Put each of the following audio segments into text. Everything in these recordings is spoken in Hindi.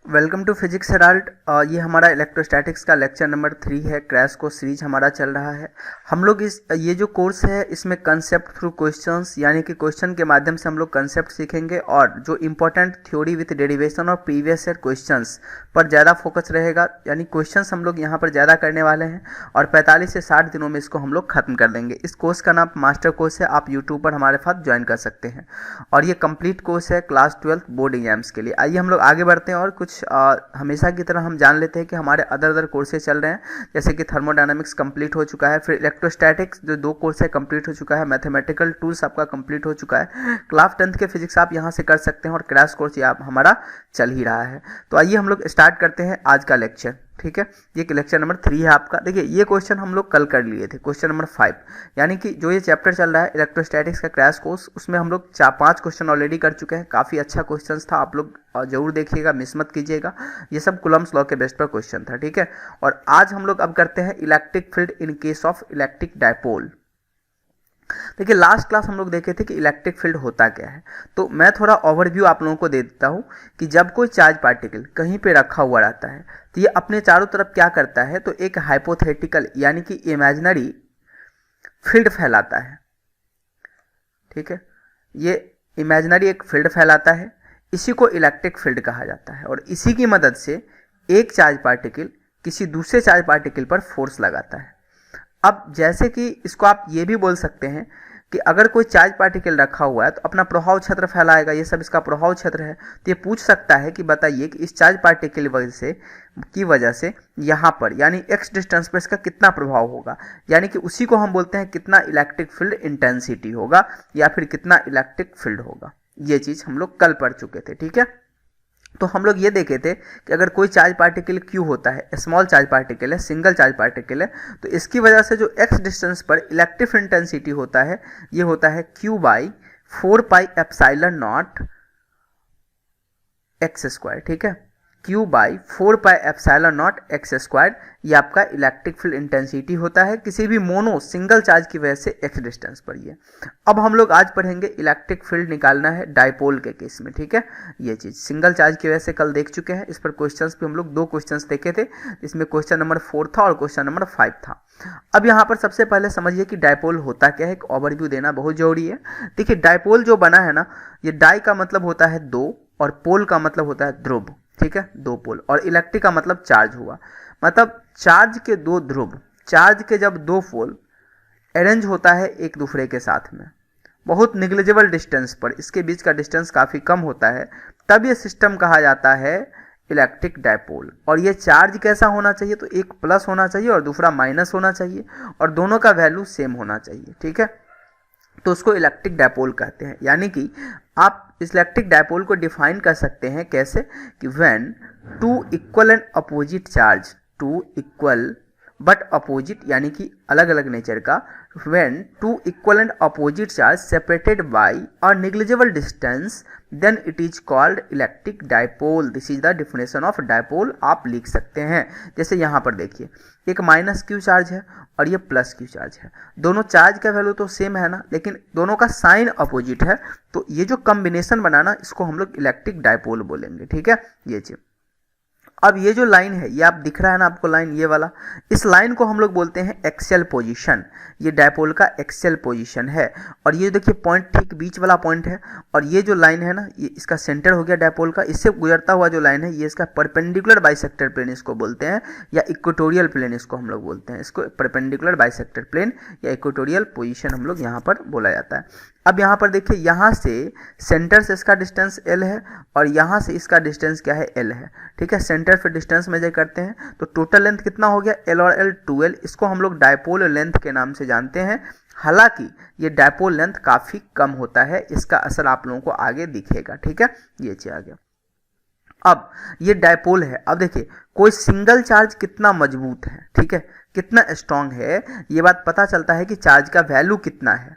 Welcome to physics Herald. ये हमारा इलेक्ट्रोस्टैटिक्स का लेक्चर नंबर 3 है। क्रैश कोर्स सीरीज हमारा चल रहा है। हम लोग ये जो कोर्स है इसमें कंसेप्ट थ्रू क्वेश्चंस यानी कि क्वेश्चन के माध्यम से हम लोग कंसेप्ट सीखेंगे और जो इम्पोर्टेंट थ्योरी विथ डेरिवेशन और प्रीवियस ईयर क्वेश्चंस पर ज़्यादा फोकस रहेगा। यानी क्वेश्चंस हम लोग यहाँ पर ज़्यादा करने वाले हैं और 45 से 60 दिनों में इसको हम लोग खत्म कर देंगे। इस कोर्स का नाम मास्टर कोर्स है। आप यूट्यूब पर हमारे साथ ज्वाइन कर सकते हैं और ये कंप्लीट कोर्स है क्लास 12 बोर्ड एग्जाम्स के लिए। आइए हम लोग आगे बढ़ते हैं और कुछ हमेशा की तरह हम जान लेते हैं कि हमारे अदर कोर्सेज चल रहे हैं। जैसे कि थर्मोडायनामिक्स कंप्लीट हो चुका है, फिर इलेक्ट्रोस्टैटिक्स जो 2 कोर्स है कंप्लीट हो चुका है, मैथमेटिकल टूल्स आपका कंप्लीट हो चुका है, क्लास 10th के फिजिक्स आप यहाँ से कर सकते हैं और क्रैश कोर्स ये आप हमारा चल ही रहा है। तो आइए हम लोग स्टार्ट करते हैं आज का लेक्चर। ठीक है, ये लेक्चर नंबर 3 है आपका। देखिए ये क्वेश्चन हम लोग कल कर लिए थे, क्वेश्चन नंबर 5, यानी कि जो ये चैप्टर चल रहा है इलेक्ट्रोस्टैटिक्स का क्रैश कोर्स, उसमें हम लोग 4-5 क्वेश्चन ऑलरेडी कर चुके हैं। काफ़ी अच्छा क्वेश्चन था, आप लोग जरूर देखिएगा, मिस मत कीजिएगा। ये सब कूलम्ब्स लॉ के बेस पर क्वेश्चन था। ठीक है, और आज हम लोग अब करते हैं electric field in case of electric dipole. देखिए लास्ट क्लास हम लोग देखे थे कि इलेक्ट्रिक फील्ड होता क्या है, तो मैं थोड़ा ओवरव्यू आप लोगों को दे देता हूँ कि जब कोई चार्ज पार्टिकल कहीं पे रखा हुआ रहता है तो ये अपने चारों तरफ क्या करता है, तो एक हाइपोथेटिकल यानी कि इमेजिनरी फील्ड फैलाता है। ठीक है, ये इमेजिनरी एक फील्ड फैलाता है, इसी को इलेक्ट्रिक फील्ड कहा जाता है और इसी की मदद से एक चार्ज पार्टिकल किसी दूसरे चार्ज पार्टिकल पर फोर्स लगाता है। अब जैसे कि इसको आप ये भी बोल सकते हैं कि अगर कोई चार्ज पार्टिकल रखा हुआ है तो अपना प्रभाव क्षेत्र फैलाएगा, ये सब इसका प्रभाव क्षेत्र है। तो ये पूछ सकता है कि बताइए कि इस चार्ज पार्टिकल की वजह से यहाँ पर यानी x डिस्टेंस पर इसका कितना प्रभाव होगा, यानी कि उसी को हम बोलते हैं कितना इलेक्ट्रिक फील्ड इंटेंसिटी होगा या फिर कितना इलेक्ट्रिक फील्ड होगा। ये चीज़ हम लोग कल पढ़ चुके थे। ठीक है, तो हम लोग ये देखे थे कि अगर कोई चार्ज पार्टिकल क्यू होता है, स्मॉल चार्ज पार्टिकल है, सिंगल चार्ज पार्टिकल है, तो इसकी वजह से जो x डिस्टेंस पर इलेक्ट्रिक इंटेंसिटी होता है ये होता है q बाई 4πε0 एक्स स्क्वायर। ठीक है, q बाई 4πε0 एक्स स्क्वायर, ये आपका इलेक्ट्रिक फील्ड इंटेंसिटी होता है किसी भी मोनो सिंगल चार्ज की वजह से x डिस्टेंस पर। ये अब हम लोग आज पढ़ेंगे इलेक्ट्रिक फील्ड निकालना है डायपोल के केस में। ठीक है, ये चीज़ सिंगल चार्ज की वजह से कल देख चुके हैं। इस पर क्वेश्चंस भी हम लोग 2 क्वेश्चंस देखे थे, इसमें क्वेश्चन नंबर 4 था और क्वेश्चन नंबर 5 था। अब यहाँ पर सबसे पहले समझिए कि डायपोल होता क्या है, एक ओवरव्यू देना बहुत जरूरी है। देखिए डायपोल जो बना है ना, ये डाई का मतलब होता है 2 और पोल का मतलब होता है ध्रुव। ठीक है, 2 पोल, और इलेक्ट्रिक का मतलब चार्ज हुआ, मतलब चार्ज के 2 ध्रुव, चार्ज के जब 2 पोल अरेंज होता है एक दूसरे के साथ में बहुत निग्लिजिबल डिस्टेंस पर, इसके बीच का डिस्टेंस काफ़ी कम होता है, तब ये सिस्टम कहा जाता है इलेक्ट्रिक डायपोल। और ये चार्ज कैसा होना चाहिए, तो एक प्लस होना चाहिए और दूसरा माइनस होना चाहिए और दोनों का वैल्यू सेम होना चाहिए। ठीक है, तो उसको इलेक्ट्रिक डायपोल कहते हैं। यानी कि आप इस इलेक्ट्रिक डायपोल को डिफाइन कर सकते हैं कैसे कि when 2 equal and opposite charge, 2 equal but opposite यानी कि अलग अलग नेचर का, when 2 equal and opposite charge separated by a negligible distance then it is called electric dipole. This is the definition of dipole, आप लिख सकते हैं। जैसे यहाँ पर देखिए एक माइनस क्यू चार्ज है और ये प्लस क्यू चार्ज है, दोनों चार्ज का वैल्यू तो सेम है ना, लेकिन दोनों का साइन अपोजिट है, तो ये जो कॉम्बिनेशन बनाना इसको हम लोग इलेक्ट्रिक डायपोल बोलेंगे। ठीक है, ये चीज। अब ये जो लाइन है, ये आप दिख रहा है ना आपको लाइन, ये वाला, इस लाइन को हम लोग बोलते हैं एक्सियल पोजीशन। ये डायपोल का एक्सियल पोजीशन है और ये देखिए पॉइंट ठीक बीच वाला पॉइंट है और ये जो लाइन है ना, ये इसका सेंटर हो गया डायपोल का। इससे गुजरता हुआ जो लाइन है ये इसका परपेंडिकुलर बाइसेक्टर प्लेन इसको बोलते हैं या इक्वेटोरियल प्लेन इसको हम लोग बोलते हैं। इसको परपेंडिकुलर बाइसेक्टर प्लेन या इक्वेटोरियल पोजीशन हम लोग यहाँ पर बोला जाता है। अब यहाँ पर देखिए यहाँ से सेंटर से इसका डिस्टेंस L है और यहाँ से इसका डिस्टेंस क्या है, L है। ठीक है, सेंटर से डिस्टेंस मेजर करते हैं तो टोटल लेंथ कितना हो गया, L और L 2L। इसको हम लोग डायपोल लेंथ के नाम से जानते हैं। हालांकि ये डायपोल लेंथ काफ़ी कम होता है, इसका असर आप लोगों को आगे दिखेगा। ठीक है, ये चीज आ गया। अब ये डायपोल है, अब देखिए कोई सिंगल चार्ज कितना मजबूत है, ठीक है, कितना स्ट्रांग है, ये बात पता चलता है कि चार्ज का वैल्यू कितना है।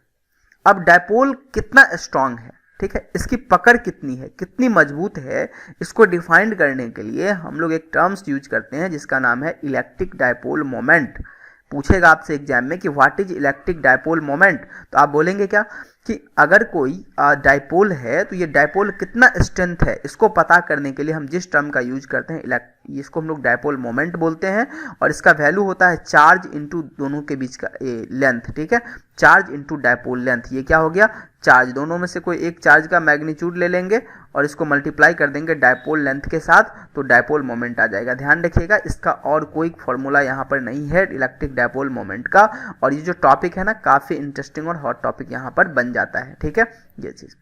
अब डायपोल कितना स्ट्रांग है, ठीक है, इसकी पकड़ कितनी है, कितनी मजबूत है, इसको डिफाइन करने के लिए हम लोग एक टर्म्स यूज करते हैं जिसका नाम है इलेक्ट्रिक डायपोल मोमेंट। पूछेगा आपसे एग्जाम में कि what is electric dipole moment, तो आप बोलेंगे क्या कि अगर कोई डायपोल है तो ये डायपोल कितना स्ट्रेंथ है, इसको पता करने के लिए हम जिस टर्म का यूज करते हैं इसको हम लोग डायपोल मोमेंट बोलते हैं, और इसका वैल्यू होता है चार्ज इनटू दोनों के बीच का लेंथ, ठीक है, चार्ज इनटू डायपोल लेंथ। ये क्या हो गया, चार्ज, दोनों में से कोई एक चार्ज का मैग्नीट्यूड ले लेंगे और इसको मल्टीप्लाई कर देंगे डायपोल लेंथ के साथ, तो डायपोल मोमेंट आ जाएगा। ध्यान रखिएगा, इसका और कोई फॉर्मूला यहाँ पर नहीं है इलेक्ट्रिक डायपोल मोमेंट का, और ये जो टॉपिक है ना काफ़ी इंटरेस्टिंग और हॉट टॉपिक यहाँ पर बन जाता है, ठीक है, ये चीज़।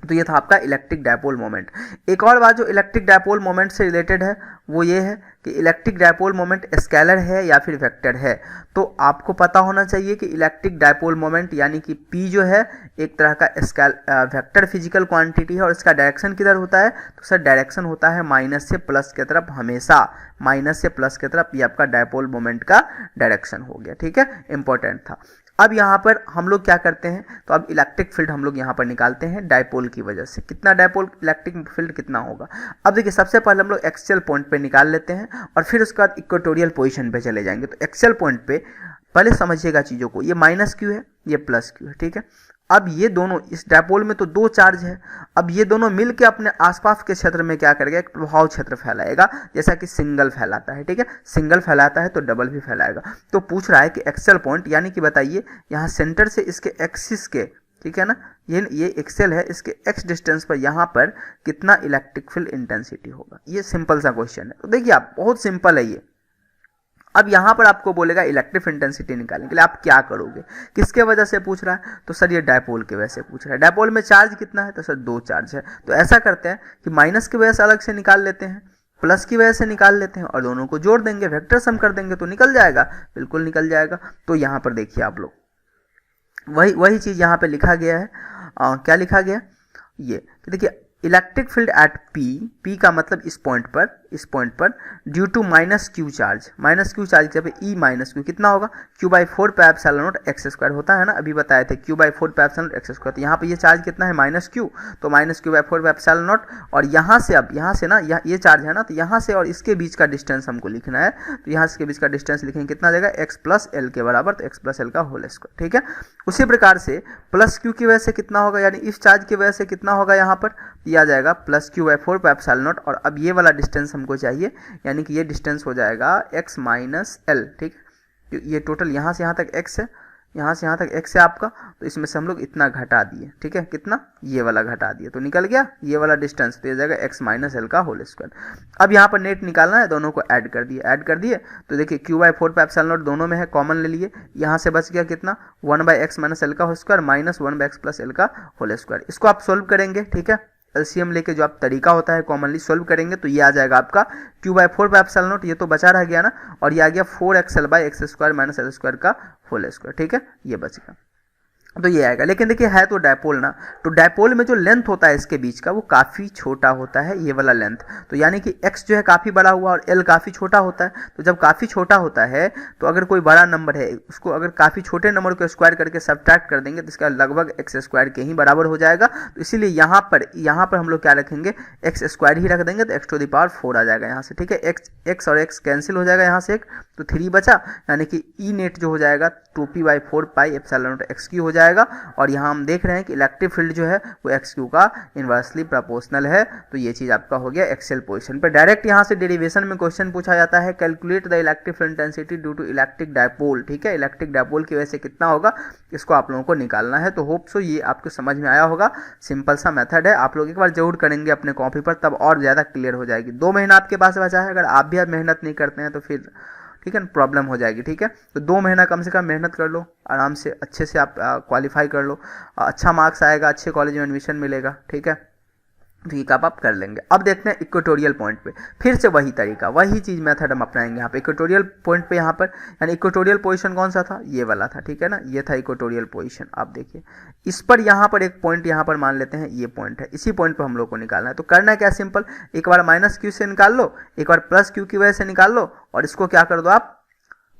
तो ये था आपका इलेक्ट्रिक डायपोल मोमेंट। एक और बात जो इलेक्ट्रिक डायपोल मोमेंट से रिलेटेड है वो ये है कि इलेक्ट्रिक डायपोल मोमेंट स्केलर है या फिर वेक्टर है। तो आपको पता होना चाहिए कि इलेक्ट्रिक डायपोल मोमेंट यानी कि P जो है एक तरह का वेक्टर फिजिकल क्वांटिटी है, और इसका डायरेक्शन किधर होता है, तो सर डायरेक्शन होता है माइनस से प्लस की तरफ, हमेशा माइनस से प्लस की तरफ। ये आपका डायपोल मोमेंट का डायरेक्शन हो गया, ठीक है, इंपॉर्टेंट था। अब यहाँ पर हम लोग क्या करते हैं, तो अब इलेक्ट्रिक फील्ड हम लोग यहाँ पर निकालते हैं डायपोल की वजह से। कितना डायपोल इलेक्ट्रिक फील्ड कितना होगा, अब देखिए सबसे पहले हम लोग एक्सियल पॉइंट पे निकाल लेते हैं और फिर उसके बाद इक्वेटोरियल पोजीशन पे चले जाएंगे। तो एक्सियल पॉइंट पे पहले समझिएगा चीज़ों को, ये माइनस क्यू है, ये प्लस क्यू है, ठीक है। अब ये दोनों, इस डायपोल में तो दो चार्ज है, अब ये दोनों मिलके अपने आसपास के क्षेत्र में क्या करेगा, एक प्रभाव क्षेत्र फैलाएगा, जैसा कि सिंगल फैलाता है, ठीक है, सिंगल फैलाता है तो डबल भी फैलाएगा। तो पूछ रहा है कि एक्सेल पॉइंट यानी कि बताइए यहाँ सेंटर से इसके एक्सिस के, ठीक है ना, ये एक्सेल है, इसके एक्स डिस्टेंस पर यहाँ पर कितना इलेक्ट्रिक फील्ड इंटेंसिटी होगा। ये सिंपल सा क्वेश्चन है। तो देखिए आप, बहुत सिंपल है ये। अब यहाँ पर आपको बोलेगा इलेक्ट्रिक इंटेंसिटी निकालने के लिए आप क्या करोगे, किसके वजह से पूछ रहा है, तो सर ये डायपोल की वजह से पूछ रहा है। डायपोल में चार्ज कितना है, तो सर दो चार्ज है। तो ऐसा करते हैं कि माइनस की वजह से अलग से निकाल लेते हैं, प्लस की वजह से निकाल लेते हैं, और दोनों को जोड़ देंगे, वेक्टर सम कर देंगे तो निकल जाएगा, बिल्कुल निकल जाएगा। तो यहाँ पर देखिए आप लोग, वही चीज़ यहाँ पे लिखा गया है। क्या लिखा गया, ये देखिए, इलेक्ट्रिक फील्ड एट P का मतलब इस पॉइंट पर due to minus Q charge की जब E माइनस क्यू कितना होगा, Q/4 pi epsilon naught x square होता है ना, अभी बताए थे Q/4 pi epsilon naught x square. तो यहाँ पे ये चार्ज कितना है, माइनस क्यू, तो minus Q/4 pi epsilon naught, और यहाँ से, अब यहाँ से ना, ये चार्ज है ना, तो यहाँ से और इसके बीच का डिस्टेंस हमको लिखना है। तो यहाँ से के बीच का डिस्टेंस लिखेंगे, कितना देगा, x प्लस एल के बराबर, तो x प्लस एल का होल स्क्वायर, ठीक है। उसी प्रकार से प्लस क्यू की वजह से कितना होगा, यानी इस चार्ज की वजह से कितना होगा, यहाँ पर ये आ जाएगा plus Q/4 pi epsilon naught, और अब ये वाला डिस्टेंस हमको चाहिए, यानी कि ये डिस्टेंस हो जाएगा x माइनस एल, ठीक। ये टोटल यहाँ से यहाँ तक x है, यहाँ से यहाँ तक x है आपका, तो इसमें से हम लोग इतना घटा दिए, ठीक है, कितना, ये वाला घटा दिए, तो निकल गया ये वाला डिस्टेंस, तो ये जाएगा x माइनस एल का होल स्क्वायर। अब यहाँ पर नेट निकालना है, दोनों को ऐड कर दिए, तो देखिए Q/4 पाई एप्सिलॉन नॉट दोनों में है, कॉमन ले लिए, यहाँ से बच गया कितना, 1/x माइनस एल का whole square minus 1/x plus L का होल स्क्वायर। इसको आप सोल्व करेंगे, ठीक है, एलसीएम लेके जो आप तरीका होता है कॉमनली सोल्व करेंगे, तो ये आ जाएगा आपका Q/4 पाई एप्सिलॉन नॉट, ये तो बचा रह गया ना, और ये आ गया 4xl/x square minus L square का होल स्क्वायर, ठीक है, ये बच गया। तो ये आएगा। लेकिन देखिए है तो डायपोल ना, तो डायपोल में जो लेंथ होता है इसके बीच का वो काफ़ी छोटा होता है, ये वाला लेंथ। तो यानी कि x जो है काफ़ी बड़ा हुआ और l काफ़ी छोटा होता है। तो जब काफ़ी छोटा होता है तो अगर कोई बड़ा नंबर है उसको अगर काफ़ी छोटे नंबर को स्क्वायर करके सब्ट्रैक्ट कर देंगे तो इसका लगभग एक्स स्क्वायर के ही बराबर हो जाएगा। तो इसीलिए यहाँ पर हम लोग क्या रखेंगे, एक्स स्क्वायर ही रख देंगे, तो x⁴ आ जाएगा यहाँ से, ठीक है। x और x कैंसिल हो जाएगा यहाँ से एक, तो 3 बचा, यानी कि ई नेट जो हो जाएगा 2p/4 pi epsilon not x³ हो जाएगा। और यहाँ हम देख रहे हैं कि इलेक्ट्रिक फील्ड जो है वो x³ का इन्वर्सली प्रोपोर्शनल है। तो ये चीज़ आपका हो गया एक्सेल पोजीशन पर। डायरेक्ट यहाँ से डेरिवेशन में क्वेश्चन पूछा जाता है, calculate the electric field intensity due to electric dipole, ठीक है। इलेक्ट्रिक डायपोल की वजह से कितना होगा इसको आप लोगों को निकालना है। तो होप सो ये आपको समझ में आया होगा, सिंपल सा मेथड है, आप लोग एक बार जरूर करेंगे अपने कॉपी पर, तब और ज़्यादा क्लियर हो जाएगी। 2 महीना आपके पास बचा है, अगर आप भी अब मेहनत नहीं करते हैं तो फिर ठीक है प्रॉब्लम हो जाएगी, ठीक है। तो 2 महीना कम से कम मेहनत कर लो, आराम से अच्छे से आप क्वालिफाई कर लो, अच्छा मार्क्स आएगा, अच्छे कॉलेज में एडमिशन मिलेगा, ठीक है। ठीक आप कर लेंगे। अब देखते हैं इक्वेटोरियल पॉइंट पे, फिर से वही तरीका, वही चीज़ मेथड हम अपनाएंगे यहाँ पे इक्वेटोरियल पॉइंट पे। यहाँ पर यानी इक्वेटोरियल पोजीशन कौन सा था, ये वाला था, ठीक है ना, ये था इक्वेटोरियल पोजीशन। आप देखिए इस पर यहाँ पर एक पॉइंट यहाँ पर मान लेते हैं, ये पॉइंट है, इसी पॉइंट पर हम लोग को निकालना है। तो करना क्या, सिंपल, एक बार माइनस क्यू से निकाल लो, एक बार प्लस क्यू की वजह से निकाल लो, और इसको क्या कर दो आप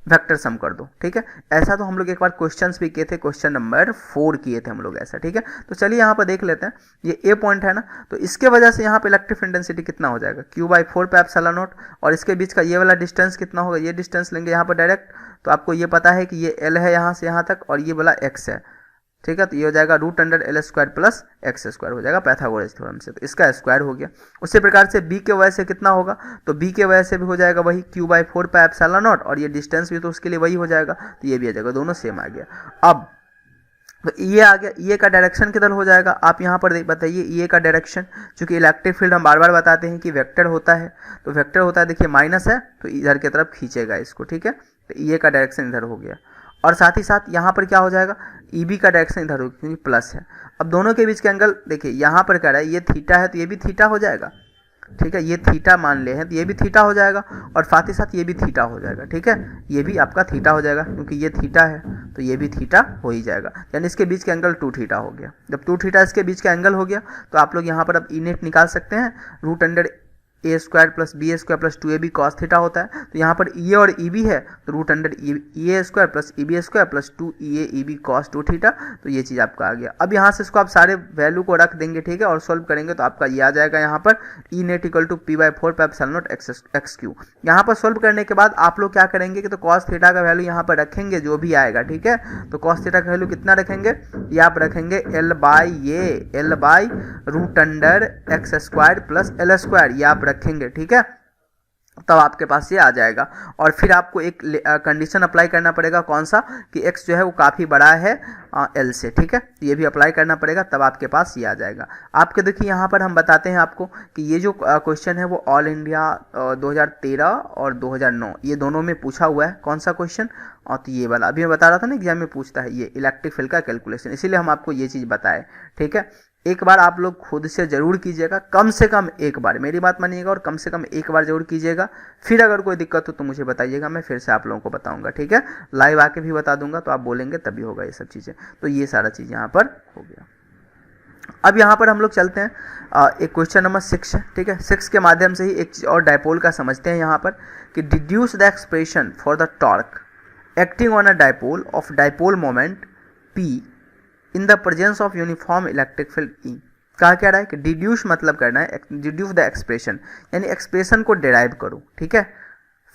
वेक्टर सम कर दो, ठीक है। ऐसा तो हम लोग एक बार क्वेश्चंस भी किए थे, क्वेश्चन नंबर 4 किए थे हम लोग ऐसा, ठीक है। तो चलिए यहाँ पर देख लेते हैं, ये ए पॉइंट है ना, तो इसके वजह से यहाँ पे इलेक्ट्रिक इंटेंसिटी कितना हो जाएगा, Q/4 पाई एप्सिलॉन नॉट, और इसके बीच का ये वाला डिस्टेंस कितना होगा, ये डिस्टेंस लेंगे यहाँ पर डायरेक्ट, तो आपको ये पता है कि ये L है यहाँ से यहाँ तक और ये वाला x है, ठीक है। तो ये हो जाएगा √L² प्लस x² हो जाएगा पाइथागोरस थ्योरम से, तो इसका स्क्वायर हो गया। उसी प्रकार से b के वजह से कितना होगा, तो b के वजह से भी हो जाएगा वही q/4πε0 और ये डिस्टेंस भी तो उसके लिए वही हो जाएगा, तो ये भी आ जाएगा, दोनों सेम आ गया। अब तो ये आ गया, ये का डायरेक्शन किधर हो जाएगा, आप यहाँ पर बताइए ये का डायरेक्शन, क्योंकि इलेक्ट्रिक फील्ड हम बार बार बताते हैं कि वेक्टर होता है, तो वेक्टर होता है, देखिए माइनस है तो इधर की तरफ खींचेगा इसको, ठीक है। तो ये का डायरेक्शन इधर हो गया और साथ ही साथ यहाँ पर क्या हो जाएगा, EB का डायरेक्शन इधर होगा क्योंकि प्लस है। अब दोनों के बीच के एंगल देखिए, यहाँ पर कह रहा है ये थीटा है तो ये भी थीटा हो जाएगा, ठीक है। ये थीटा मान ले हैं तो ये भी थीटा हो जाएगा और साथ ही साथ ये भी थीटा हो जाएगा, ठीक है। ये भी आपका थीटा हो जाएगा क्योंकि ये थीटा है तो ये भी थीटा हो ही जाएगा, यानी इसके बीच का एंगल 2 थीटा हो गया। जब 2 थीटा इसके बीच का एंगल हो गया तो आप लोग यहाँ पर अब ई नेट निकाल सकते हैं, √A² plus B² plus 2AB cos theta होता है। तो यहाँ पर EA और EB है तो √EA² plus EB² plus 2EA EB cos 2 theta, तो ये चीज़ आपका आ गया। अब यहाँ से इसको आप सारे वैल्यू को रख देंगे, ठीक है, और सॉल्व करेंगे तो आपका ये आ जाएगा यहाँ पर E net equal to P/4πε0 x3। यहाँ पर सॉल्व करने के बाद आप लोग क्या करेंगे कि तो cos थीटा का वैल्यू यहाँ पर रखेंगे जो भी आएगा, ठीक है। तो cos थीटा का वैल्यू कितना रखेंगे, ये आप रखेंगे L/√x² प्लस L², ये आप रखेंगे, ठीक है। तब आपके पास ये आ जाएगा और फिर आपको एक कंडीशन अप्लाई करना पड़ेगा, कौन सा, कि x जो है वो काफ़ी बड़ा है L से, ठीक है। तो ये भी अप्लाई करना पड़ेगा, तब आपके पास ये आ जाएगा। आपके देखिए यहाँ पर हम बताते हैं आपको कि ये जो क्वेश्चन है वो ऑल इंडिया 2013 और 2009 ये दोनों में पूछा हुआ है। कौन सा क्वेश्चन, और तो ये वाला अभी मैं बता रहा था ना एग्जाम में पूछता है, ये इलेक्ट्रिक फील्ड का कैलकुलेशन, इसीलिए हम आपको ये चीज़ बताए, ठीक है। एक बार आप लोग खुद से ज़रूर कीजिएगा, कम से कम एक बार, मेरी बात मानिएगा, और कम से कम एक बार ज़रूर कीजिएगा। फिर अगर कोई दिक्कत हो तो मुझे बताइएगा, मैं फिर से आप लोगों को बताऊंगा, ठीक है। लाइव आके भी बता दूंगा, तो आप बोलेंगे तभी होगा ये सब चीज़ें। तो ये सारा चीज़ यहाँ पर हो गया। अब यहाँ पर हम लोग चलते हैं एक क्वेश्चन नंबर 6 है, ठीक है। 6 के माध्यम से ही एक चीज़ और डायपोल का समझते हैं यहाँ पर कि deduce the expression for the torque acting on a dipole of dipole moment P in the presence of uniform electric field E। कहा क्या रहा है कि डिड्यूस मतलब करना है, डिड्यूस द एक्सप्रेशन, यानी एक्सप्रेशन को डिराइव करो, ठीक है,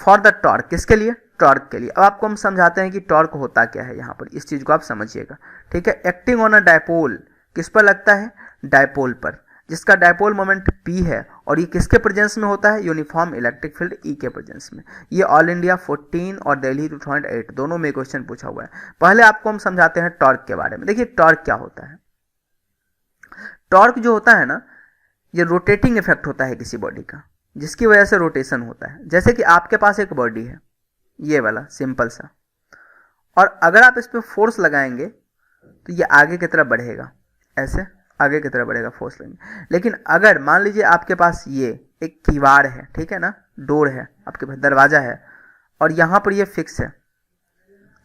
फॉर द टॉर्क, किसके लिए, टॉर्क के लिए। अब आपको हम समझाते हैं कि टॉर्क होता क्या है, यहाँ पर इस चीज़ को आप समझिएगा, ठीक है। एक्टिंग ऑन अ डायपोल, किस पर लगता है, डायपोल पर, जिसका डायपोल मोमेंट P है और ये किसके प्रेजेंस में होता है, यूनिफॉर्म इलेक्ट्रिक फील्ड E के प्रेजेंस में। ये ऑल इंडिया 14 और दिल्ली 2008 दोनों में क्वेश्चन पूछा हुआ है। पहले आपको हम समझाते हैं टॉर्क के बारे में। देखिए टॉर्क क्या होता है, टॉर्क जो होता है ना, ये रोटेटिंग इफेक्ट होता है किसी बॉडी का, जिसकी वजह से रोटेशन होता है। जैसे कि आपके पास एक बॉडी है, ये वाला सिंपल सा, और अगर आप इस पर फोर्स लगाएंगे तो ये आगे की तरफ बढ़ेगा, ऐसे आगे की तरफ बढ़ेगा फोर्स लेंगे। लेकिन अगर मान लीजिए आपके पास ये एक किवाड़ है, ठीक है ना, डोर है, आपके पास दरवाजा है और यहाँ पर ये फिक्स है,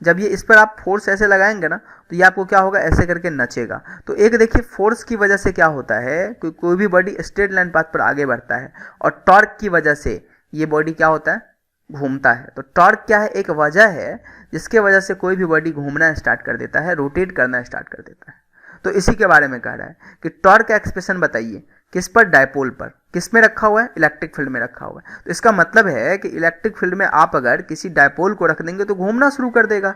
जब ये इस पर आप फोर्स ऐसे लगाएंगे ना तो ये आपको क्या होगा, ऐसे करके नचेगा। तो एक देखिए फोर्स की वजह से क्या होता है, कोई भी बॉडी स्ट्रेट लाइन पाथ पर आगे बढ़ता है, और टॉर्क की वजह से ये बॉडी क्या होता है, घूमता है। तो टॉर्क क्या है, एक वजह है जिसके वजह से कोई भी बॉडी घूमना स्टार्ट कर देता है, रोटेट करना स्टार्ट कर देता है। तो इसी के बारे में कह रहा है कि टॉर्क का एक्सप्रेशन बताइए, किस पर, डायपोल पर, किस में रखा हुआ है, इलेक्ट्रिक फील्ड में रखा हुआ है। तो इसका मतलब है कि इलेक्ट्रिक फील्ड में आप अगर किसी डायपोल को रख देंगे तो घूमना शुरू कर देगा,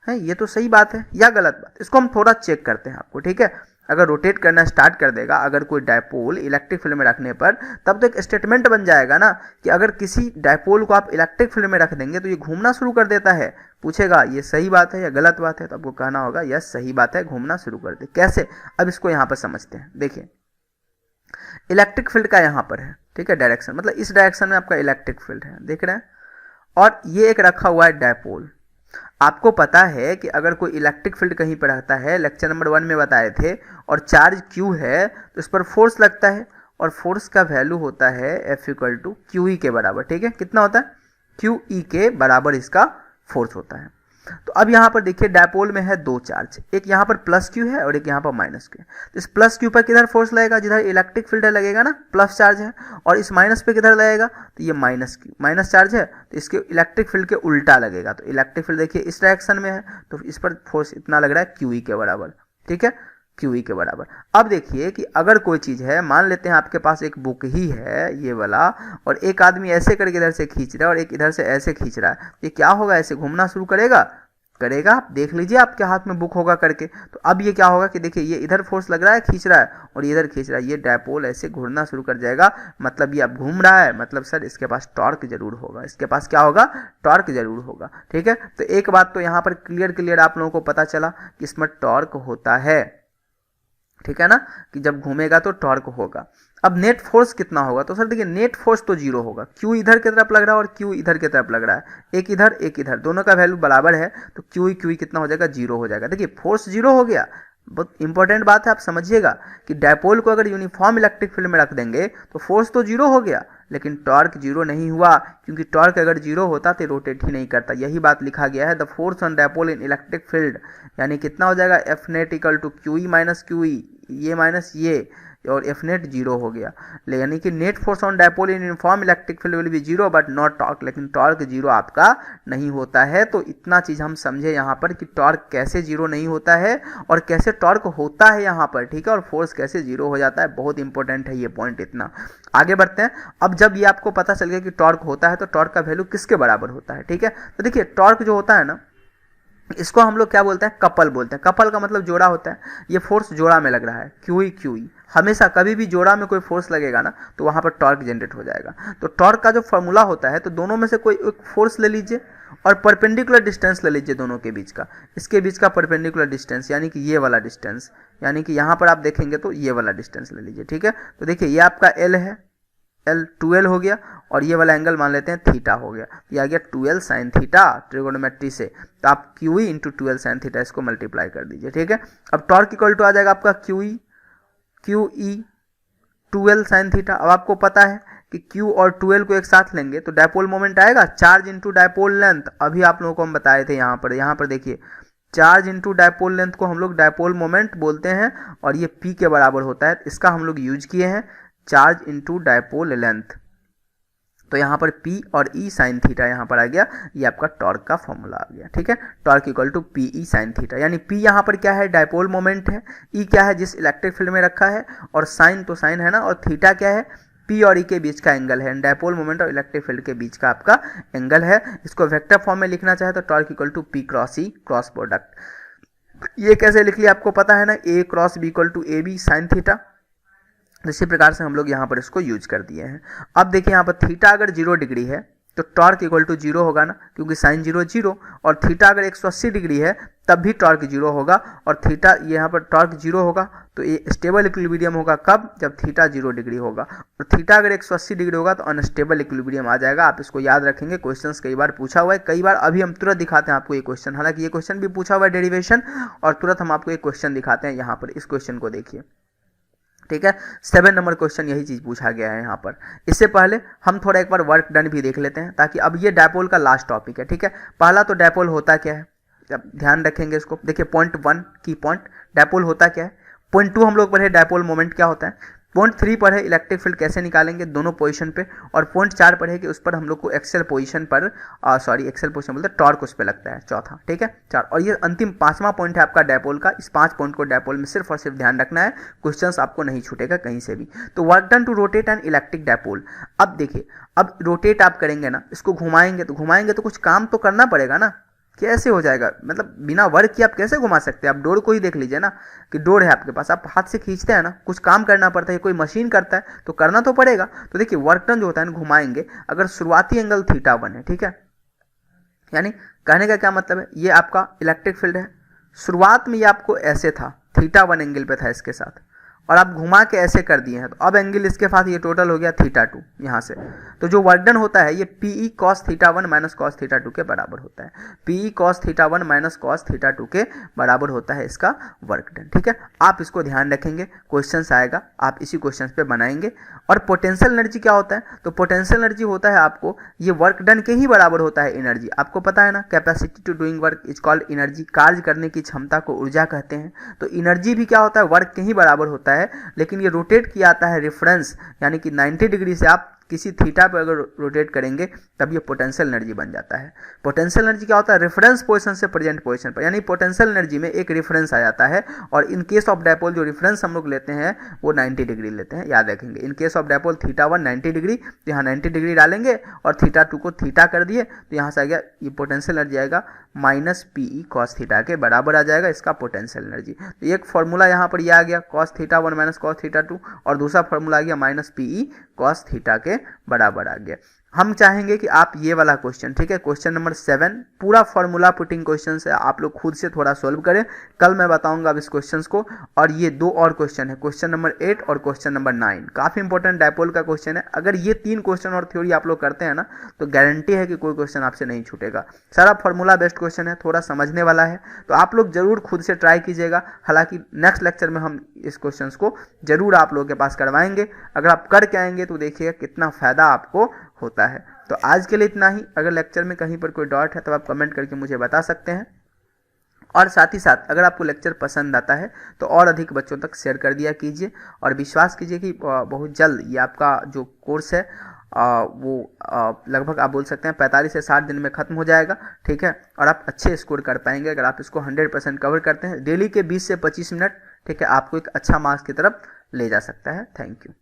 है। ये तो सही बात है या गलत बात, इसको हम थोड़ा चेक करते हैं आपको, ठीक है। अगर रोटेट करना स्टार्ट कर देगा अगर कोई डायपोल इलेक्ट्रिक फील्ड में रखने पर, तब तो एक स्टेटमेंट बन जाएगा ना कि अगर किसी डायपोल को आप इलेक्ट्रिक फील्ड में रख देंगे तो ये घूमना शुरू कर देता है। पूछेगा ये सही बात है या गलत बात है, तो आपको कहना होगा यस सही बात है, घूमना शुरू कर दे। कैसे, अब इसको यहाँ पर समझते हैं। देखिए इलेक्ट्रिक फील्ड का यहाँ पर है, ठीक है, डायरेक्शन, मतलब इस डायरेक्शन में आपका इलेक्ट्रिक फील्ड है, देख रहे हैं, और ये एक रखा हुआ है डायपोल। आपको पता है कि अगर कोई इलेक्ट्रिक फील्ड कहीं पर रहता है, लेक्चर नंबर 1 में बताए थे, और चार्ज Q है तो इस पर फोर्स लगता है, और फोर्स का वैल्यू होता है F इक्वल टू QE के बराबर, ठीक है। कितना होता है, QE के बराबर इसका फोर्स होता है। तो अब यहाँ पर देखिए डायपोल में है दो चार्ज, एक यहाँ पर प्लस Q है और एक यहाँ पर माइनस Q है। तो इस प्लस Q पर किधर फोर्स लगेगा, जिधर इलेक्ट्रिक फील्ड लगेगा ना, प्लस चार्ज है, और इस माइनस पे किधर लगेगा, तो ये माइनस Q, माइनस चार्ज है तो इसके इलेक्ट्रिक फील्ड के उल्टा लगेगा। तो इलेक्ट्रिक फील्ड देखिए इस डायरेक्शन में है तो इस पर फोर्स इतना लग रहा है QE के बराबर, ठीक है। क्यू ई के बराबर। अब देखिए कि अगर कोई चीज़ है, मान लेते हैं आपके पास एक बुक ही है ये वाला, और एक आदमी ऐसे करके इधर से खींच रहा है और एक इधर से ऐसे खींच रहा है, ये क्या होगा, ऐसे घूमना शुरू करेगा, करेगा। आप देख लीजिए आपके हाथ में बुक होगा करके, तो अब ये क्या होगा कि देखिए ये इधर फोर्स लग रहा है, खींच रहा है, और इधर खींच रहा है, ये डायपोल ऐसे घूमना शुरू कर जाएगा। मतलब ये अब घूम रहा है, मतलब सर इसके पास टॉर्क जरूर होगा, इसके पास क्या होगा, टॉर्क जरूर होगा। ठीक है, तो एक बात तो यहाँ पर क्लियर आप लोगों को पता चला कि इसमें टॉर्क होता है। ठीक है ना, कि जब घूमेगा तो टॉर्क होगा। अब नेट फोर्स कितना होगा, तो सर देखिए नेट फोर्स तो जीरो होगा, क्यू इधर की तरफ लग रहा है और क्यू इधर की तरफ लग रहा है, एक इधर दोनों का वैल्यू बराबर है, तो क्यू कितना हो जाएगा, जीरो हो जाएगा। देखिए फोर्स जीरो हो गया, बहुत इंपॉर्टेंट बात है, आप समझिएगा कि डायपोल को अगर यूनिफॉर्म इलेक्ट्रिक फील्ड में रख देंगे तो फोर्स तो जीरो हो गया, लेकिन टॉर्क जीरो नहीं हुआ, क्योंकि टॉर्क अगर जीरो होता तो रोटेट ही नहीं करता। यही बात लिखा गया है, the force on dipole in electric field, यानी कितना हो जाएगा, F net equal to Q E minus Q E, ये माइनस ये, और एफ नेट जीरो हो गया। यानी कि net force on dipole in uniform electric field will be zero but not torque, लेकिन टॉर्क जीरो आपका नहीं होता है। तो इतना चीज हम समझे यहाँ पर कि टॉर्क कैसे जीरो नहीं होता है और कैसे टॉर्क होता है यहाँ पर। ठीक है, और फोर्स कैसे जीरो हो जाता है, बहुत इंपॉर्टेंट है ये पॉइंट। इतना आगे बढ़ते हैं। अब जब ये आपको पता चल गया कि टॉर्क होता है तो टॉर्क का वैल्यू किसके बराबर होता है। ठीक है, तो देखिए टॉर्क जो होता है ना, इसको हम लोग क्या बोलते हैं, कपल बोलते हैं। कपल का मतलब जोड़ा होता है, ये फोर्स जोड़ा में लग रहा है, क्यू ई हमेशा कभी भी जोड़ा में कोई फोर्स लगेगा ना तो वहां पर टॉर्क जनरेट हो जाएगा। तो टॉर्क का जो फॉर्मूला होता है, तो दोनों में से कोई एक फोर्स ले लीजिए और परपेंडिकुलर डिस्टेंस ले लीजिए दोनों के बीच का, इसके बीच का परपेंडिकुलर डिस्टेंस, यानी कि ये वाला डिस्टेंस, यानी कि यहाँ पर आप देखेंगे तो ये वाला डिस्टेंस ले लीजिए। ठीक है, तो देखिए ये आपका एल है, एल 2L हो गया, और ये वाला एंगल मान लेते हैं थीटा हो गया, ये आ गया 2L साइन थीटा ट्रिगोनोमेट्री से। तो आप Q E into 2L sine theta इसको मल्टीप्लाई कर दीजिए। ठीक है, अब टॉर्क इक्वल टू आ जाएगा आपका Q E 2L sine theta. अब आपको पता है कि Q और 2L को एक साथ लेंगे तो डायपोल मोमेंट आएगा, चार्ज इंटू डायपोल लेंथ। अभी आप लोगों को हम बताए थे यहाँ पर देखिए चार्ज इंटू डायपोल लेंथ को हम लोग डायपोल मोमेंट बोलते हैं, और ये P के बराबर होता है, इसका हम लोग यूज किए हैं, चार्ज इंटू डायपोल लेंथ। तो यहाँ पर P और E साइन थीटा यहाँ पर आ गया, ये आपका टॉर्क का फॉर्मूला आ गया। ठीक है, torque equal to P E sine theta, यानी P यहाँ पर क्या है, डायपोल मोमेंट है, E क्या है जिस इलेक्ट्रिक फील्ड में रखा है, और साइन तो साइन है ना, और थीटा क्या है, P और E के बीच का एंगल है, डायपोल मोमेंट और इलेक्ट्रिक फील्ड के बीच का आपका एंगल है। इसको वेक्टर फॉर्म में लिखना चाहे तो torque equal to P cross E cross product. ये कैसे लिख लिया आपको पता है ना, A cross B equal to A B sine theta. इसी प्रकार से हम लोग यहाँ पर इसको यूज कर दिए हैं। अब देखिए यहाँ पर थीटा अगर 0 डिग्री है तो टॉर्क इक्वल टू 0 होगा ना, क्योंकि साइन 0, और थीटा अगर 180 डिग्री है तब भी टॉर्क 0 होगा, और थीटा यहाँ पर टॉर्क 0 होगा तो ये स्टेबल इक्विलिब्रियम होगा कब, जब थीटा 0 डिग्री होगा, और थीटा अगर 180 डिग्री होगा तो अनस्टेबल इक्विलिब्रियम आ जाएगा। आप इसको याद रखेंगे, क्वेश्चंस कई बार पूछा हुआ है, कई बार अभी हम तुरंत दिखाते हैं आपको ये क्वेश्चन, हालांकि ये क्वेश्चन भी पूछा हुआ है डेरिवेशन, और तुरंत हम आपको एक क्वेश्चन दिखाते हैं यहाँ पर, इस क्वेश्चन को देखिए। ठीक है, 7 नंबर क्वेश्चन यही चीज पूछा गया है यहाँ पर। इससे पहले हम थोड़ा एक बार वर्क डन भी देख लेते हैं, ताकि अब ये डायपोल का लास्ट टॉपिक है। ठीक है, पहला तो डायपोल होता क्या है, अब ध्यान रखेंगे इसको। देखिए पॉइंट 1 की पॉइंट, डायपोल होता क्या है। पॉइंट 2 हम लोग पढ़े डायपोल मोमेंट क्या होता है। पॉइंट 3 पढ़े इलेक्ट्रिक फील्ड कैसे निकालेंगे दोनों पोजीशन पे, और पॉइंट 4 पढ़े कि उस पर हम लोग को एक्सेल पोजीशन पर एक्सेल पोजीशन बोलते हैं, टॉर्क उस पर लगता है, चौथा। ठीक है, 4। और ये अंतिम 5वां पॉइंट है आपका डायपोल का। इस 5 पॉइंट को डायपोल में सिर्फ और सिर्फ ध्यान रखना है, क्वेश्चंस आपको नहीं छूटेगा कहीं से भी। तो work done to rotate an electric dipole. अब देखिए, अब रोटेट आप करेंगे ना, इसको घुमाएंगे तो कुछ काम तो करना पड़ेगा ना, कैसे हो जाएगा, मतलब बिना वर्क किए आप कैसे घुमा सकते हैं। आप डोर को ही देख लीजिए ना, कि डोर है आपके पास, आप हाथ से खींचते हैं ना, कुछ काम करना पड़ता है, कोई मशीन करता है तो करना तो पड़ेगा। तो देखिए वर्क डन जो होता है ना, घुमाएंगे, अगर शुरुआती एंगल थीटा 1 है, ठीक है, यानी कहने का क्या मतलब है, ये आपका इलेक्ट्रिक फील्ड है, शुरुआत में ये आपको ऐसे था, थीटा 1 एंगल पे था इसके साथ, और आप घुमा के ऐसे कर दिए हैं, तो अब एंगल इसके साथ ये टोटल हो गया थीटा 2 यहाँ से। तो जो वर्क डन होता है ये P E cos theta 1 minus cos theta 2 के बराबर होता है, P E cos theta 1 minus cos theta 2 के बराबर होता है इसका वर्क डन। ठीक है, आप इसको ध्यान रखेंगे, क्वेश्चंस आएगा, आप इसी क्वेश्चंस पे बनाएंगे। और पोटेंशियल एनर्जी क्या होता है, तो पोटेंशियल एनर्जी होता है आपको, ये वर्क डन के ही बराबर होता है एनर्जी। आपको पता है ना, capacity to doing work is called energy, कार्य करने की क्षमता को ऊर्जा कहते हैं। तो एनर्जी भी क्या होता है, वर्क के ही बराबर होता है। लेकिन ये रोटेट किया जाता है रेफरेंस, यानी कि 90 डिग्री से आप किसी थीटा पर अगर रोटेट करेंगे तब ये पोटेंशियल एनर्जी बन जाता है। पोटेंशियल एनर्जी क्या होता है, रेफरेंस पोजीशन से प्रेजेंट पोजीशन पर, यानी पोटेंशियल एनर्जी में एक रेफरेंस आ जाता है और इन केस ऑफ डायपोल जो रेफरेंस हम लोग लेते हैं वो 90 डिग्री लेते हैं, याद रखेंगे। In case of dipole theta 1 90 degree, तो यहाँ 90 डिग्री डालेंगे और थीटा 2 को थीटा कर दिए, तो यहाँ से आ गया ये पोटेंशियल एनर्जी आएगा माइनस पीई कॉस थीटा के बराबर आ जाएगा इसका पोटेंशियल एनर्जी। तो एक फॉर्मूला यहाँ पर ये आ गया cos theta 1 minus cos theta 2, और दूसरा फॉर्मूला आ गया माइनस पीई कॉस थीटा के बराबर आ गया। हम चाहेंगे कि आप ये वाला क्वेश्चन, ठीक है, क्वेश्चन नंबर 7 पूरा फॉर्मूला पुटिंग क्वेश्चन से आप लोग खुद से थोड़ा सॉल्व करें। कल मैं बताऊंगा अब इस क्वेश्चन को, और ये 2 और क्वेश्चन है, क्वेश्चन नंबर 8 और क्वेश्चन नंबर 9, काफी इंपॉर्टेंट डायपोल का क्वेश्चन है। अगर ये 3 क्वेश्चन और थ्योरी आप लोग करते हैं ना तो गारंटी है कि कोई क्वेश्चन आपसे नहीं छूटेगा। सारा फॉर्मूला बेस्ड क्वेश्चन है, थोड़ा समझने वाला है, तो आप लोग जरूर खुद से ट्राई कीजिएगा। हालांकि नेक्स्ट लेक्चर में हम इस क्वेश्चन को जरूर आप लोगों के पास करवाएंगे। अगर आप करके आएंगे तो देखिएगा कितना फायदा आपको होता है। तो आज के लिए इतना ही। अगर लेक्चर में कहीं पर कोई डाउट है तो आप कमेंट करके मुझे बता सकते हैं, और साथ ही साथ अगर आपको लेक्चर पसंद आता है तो और अधिक बच्चों तक शेयर कर दिया कीजिए, और विश्वास कीजिए कि बहुत जल्द ये आपका जो कोर्स है वो लगभग आप बोल सकते हैं 45 से 60 दिन में खत्म हो जाएगा, ठीक है, और आप अच्छे स्कोर कर पाएंगे अगर आप इसको 100% कवर करते हैं। डेली के 20 से 25 मिनट, ठीक है, आपको एक अच्छा मार्क्स की तरफ ले जा सकता है। Thank you.